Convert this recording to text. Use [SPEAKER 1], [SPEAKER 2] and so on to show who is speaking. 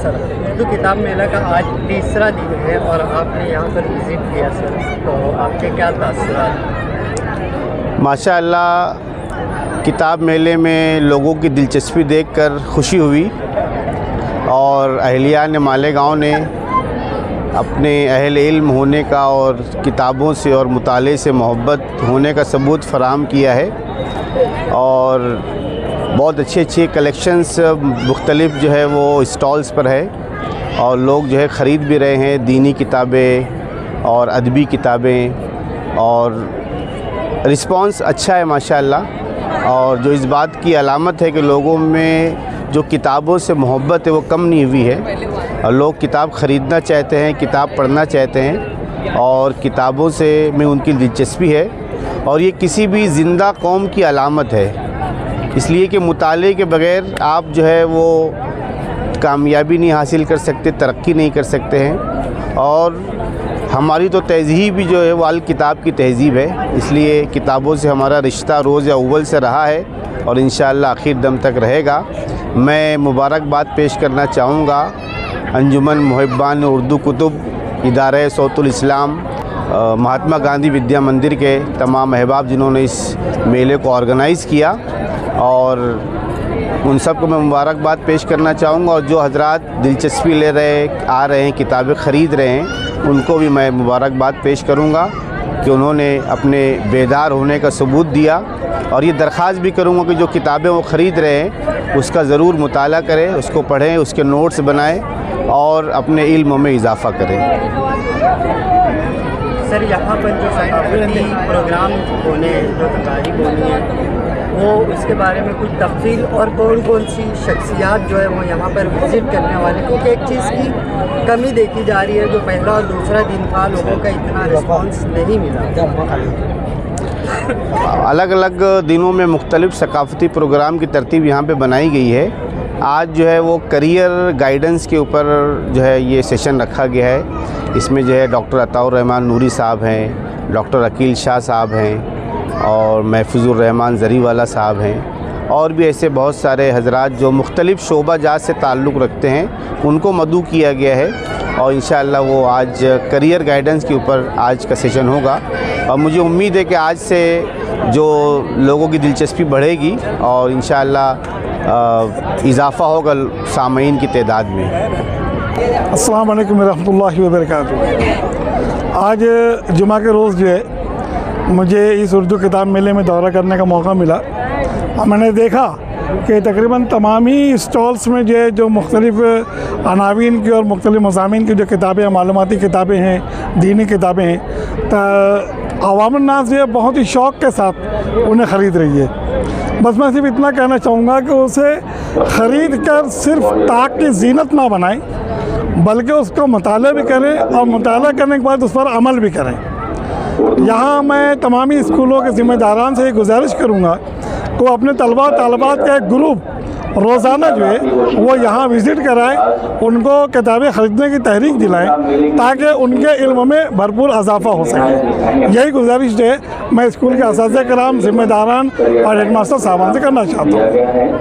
[SPEAKER 1] سر اردو کتاب میلہ کا آج تیسرا دن ہے اور آپ نے یہاں پر وزٹ کیا سر، تو آپ کے کیا تاثرات؟
[SPEAKER 2] ماشاء اللہ کتاب میلے میں لوگوں کی دلچسپی دیکھ کر خوشی ہوئی اور اہلیان مالیگاؤں نے اپنے اہل علم ہونے کا اور کتابوں سے اور مطالعے سے محبت ہونے کا ثبوت فراہم کیا ہے، اور بہت اچھے کلیکشنز مختلف جو ہے وہ اسٹالز پر ہے اور لوگ جو ہے خرید بھی رہے ہیں، دینی کتابیں اور ادبی کتابیں، اور رسپانس اچھا ہے ماشاءاللہ، اور جو اس بات کی علامت ہے کہ لوگوں میں جو کتابوں سے محبت ہے وہ کم نہیں ہوئی ہے، اور لوگ کتاب خریدنا چاہتے ہیں، کتاب پڑھنا چاہتے ہیں، اور کتابوں سے میں ان کی دلچسپی ہے، اور یہ کسی بھی زندہ قوم کی علامت ہے، اس لیے کہ مطالعے کے بغیر آپ جو ہے وہ کامیابی نہیں حاصل کر سکتے، ترقی نہیں کر سکتے ہیں، اور ہماری تو تہذیب بھی جو ہے وہ الکتاب کی تہذیب ہے، اس لیے کتابوں سے ہمارا رشتہ روز اول سے رہا ہے اور انشاءاللہ آخر دم تک رہے گا۔ میں مبارکباد پیش کرنا چاہوں گا انجمن محبان اردو کتب، ادارہ صوت الاسلام، مہاتما گاندھی ودیا مندر کے تمام احباب جنہوں نے اس میلے کو آرگنائز کیا، اور ان سب کو میں مبارکباد پیش کرنا چاہوں گا، اور جو حضرات دلچسپی لے رہے آ رہے ہیں، کتابیں خرید رہے ہیں، ان کو بھی میں مبارکباد پیش کروں گا کہ انہوں نے اپنے بیدار ہونے کا ثبوت دیا، اور یہ درخواست بھی کروں گا کہ جو کتابیں وہ خرید رہے ہیں اس کا ضرور مطالعہ کریں، اس کو پڑھیں، اس کے نوٹس بنائیں اور اپنے علم میں اضافہ کریں۔
[SPEAKER 1] سر یہاں پر جو ثقافتی پروگرام ہونے ہیں، جو تقاریب ہونی ہیں، وہ اس کے بارے میں کچھ تفصیل، اور کون سی شخصیات جو ہے وہ یہاں پر وزٹ کرنے والے، کیونکہ ایک چیز کی کمی دیکھی جا رہی ہے، جو پہلا اور دوسرا دن تھا لوگوں کا اتنا رسپانس نہیں ملا۔
[SPEAKER 2] الگ الگ دنوں میں مختلف ثقافتی پروگرام کی ترتیب یہاں پہ بنائی گئی ہے۔ آج جو ہے وہ کریئر گائیڈنس کے اوپر جو ہے یہ سیشن رکھا گیا ہے، اس میں جو ہے ڈاکٹر عطاء الرحمن نوری صاحب ہیں، ڈاکٹر عقیل شاہ صاحب ہیں، اور محفوظ الرحمن زری والا صاحب ہیں، اور بھی ایسے بہت سارے حضرات جو مختلف شعبہ جات سے تعلق رکھتے ہیں، ان کو مدعو کیا گیا ہے، اور انشاءاللہ وہ آج کریئر گائیڈنس کے اوپر آج کا سیشن ہوگا، اور مجھے امید ہے کہ آج سے جو لوگوں کی دلچسپی بڑھے گی اور انشاءاللہ اضافہ ہوگا سامعین کی تعداد میں۔
[SPEAKER 3] السلام علیکم ورحمۃ اللہ وبرکاتہ۔ آج جمعہ کے روز جو ہے مجھے اس اردو کتاب میلے میں دورہ کرنے کا موقع ملا، اور میں نے دیکھا کہ تقریباً تمام ہی اسٹالس میں جو ہے جو مختلف عناوین کی اور مختلف مضامین کی جو کتابیں، معلوماتی کتابیں ہیں، دینی کتابیں ہیں، عوام الناس جو ہے بہت ہی شوق کے ساتھ انہیں خرید رہی ہے۔ بس میں صرف اتنا کہنا چاہوں گا کہ اسے خرید کر صرف طاق کی زینت نہ بنائیں، بلکہ اس کو مطالعہ بھی کریں، اور مطالعہ کرنے کے بعد اس پر عمل بھی کریں۔ یہاں میں تمامی اسکولوں کے ذمہ داران سے یہ گزارش کروں گا کہ وہ اپنے طلباء و طالبات کا ایک گروپ روزانہ جو ہے وہ یہاں وزٹ کرائیں، ان کو کتابیں خریدنے کی تحریک دلائیں، تاکہ ان کے علم میں بھرپور اضافہ ہو سکے۔ یہی گزارش جو ہے میں اسکول کے اساتذہ کرام، ذمہ داران اور ہیڈ ماسٹر صاحبان سے کرنا چاہتا ہوں۔